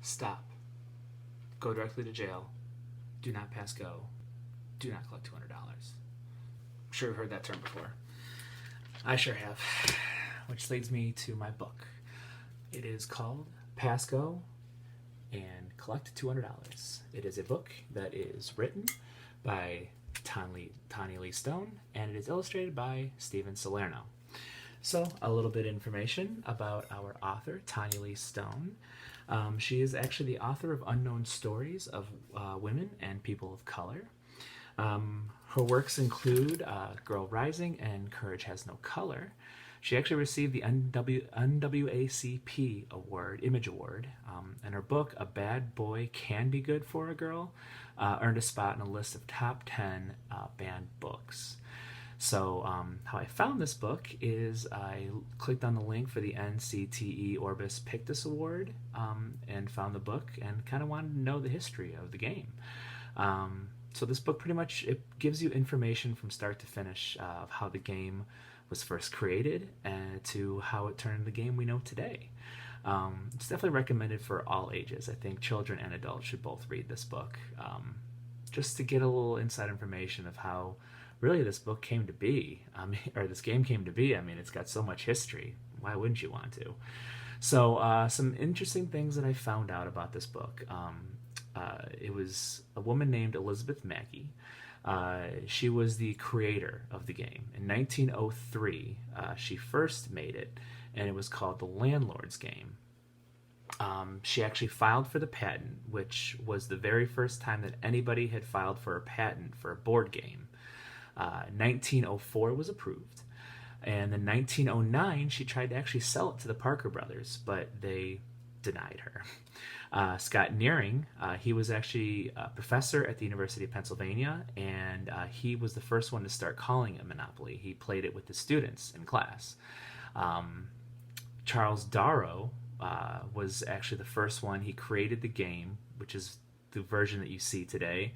Stop. Go directly to jail. Do not pass go. Do not collect $200. I'm sure you've heard that term before. I sure have. Which leads me to my book. It is called Pass Go and Collect $200. It is a book that is written by Tanya Lee Stone, and it is illustrated by Steven Salerno. So, a little bit of information about our author, Tanya Lee Stone. She is actually the author of unknown stories of women and people of color. Her works include Girl Rising and Courage Has No Color. She actually received the NAACP award, Image Award, and her book, A Bad Boy Can Be Good for a Girl, earned a spot in a list of top 10 banned books. So how I found this book is I clicked on the link for the NCTE Orbis Pictus Award and found the book and kind of wanted to know the history of the game. So this book pretty much, it gives you information from start to finish of how the game was first created and to how it turned into the game we know today. It's definitely recommended for all ages. I think children and adults should both read this book just to get a little inside information of how really this book came to be, or this game came to be. I mean, it's got so much history. Why wouldn't you want to? So some interesting things that I found out about this book. It was a woman named Elizabeth Mackey. She was the creator of the game. In 1903, she first made it, and it was called the Landlord's Game. She actually filed for the patent, which was the very first time that anybody had filed for a patent for a board game. 1904 was approved, and in 1909 she tried to actually sell it to the Parker brothers, but they denied her. Scott Nearing, he was actually a professor at the University of Pennsylvania, and he was the first one to start calling it Monopoly. He played it with the students in class. Charles Darrow was actually the first one. He created the game, which is the version that you see today.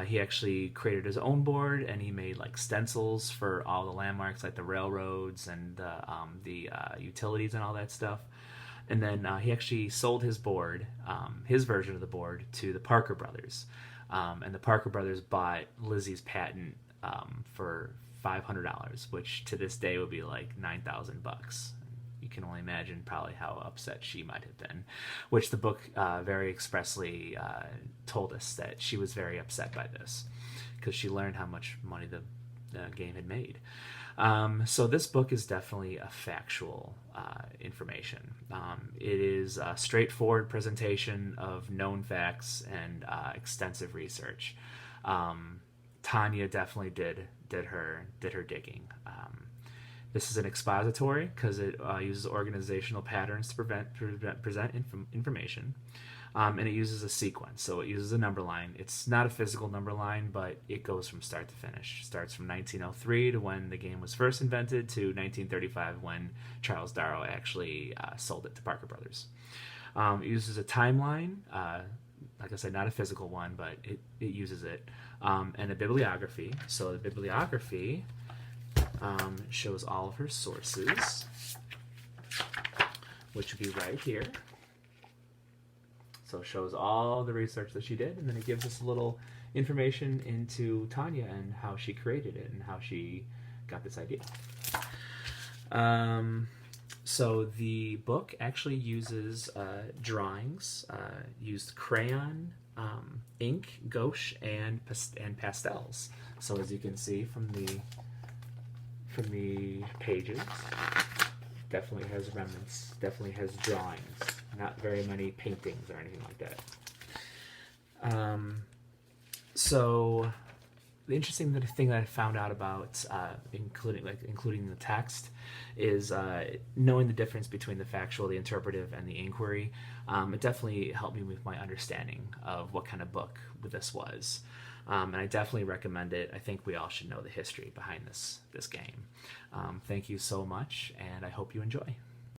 He actually created his own board, and he made like stencils for all the landmarks, like the railroads and the utilities and all that stuff. And then he actually sold his board, his version of the board, to the Parker brothers. And the Parker brothers bought Lizzie's patent for $500, which to this day would be like $9,000. You can only imagine probably how upset she might have been, which the book very expressly told us that she was very upset by this because she learned how much money the game had made. So this book is definitely a factual information. It is a straightforward presentation of known facts and extensive research. Tanya definitely did her digging. This is an expository because it uses organizational patterns to present information. And it uses a sequence, so it uses a number line. It's not a physical number line, but it goes from start to finish. It starts from 1903 to when the game was first invented to 1935 when Charles Darrow actually sold it to Parker Brothers. It uses a timeline, like I said, not a physical one, but it uses it, and a bibliography. So the bibliography shows all of her sources, which would be right here. So it shows all the research that she did, and then it gives us a little information into Tanya and how she created it and how she got this idea. So the book actually uses drawings, used crayon, ink, gouache, and pastels. So as you can see from the pages, definitely has remnants, definitely has drawings, not very many paintings or anything like that. So the interesting thing that I found out about including the text is knowing the difference between the factual, the interpretive, and the inquiry. It definitely helped me with my understanding of what kind of book this was. And I definitely recommend it. I think we all should know the history behind this game. Thank you so much, and I hope you enjoy.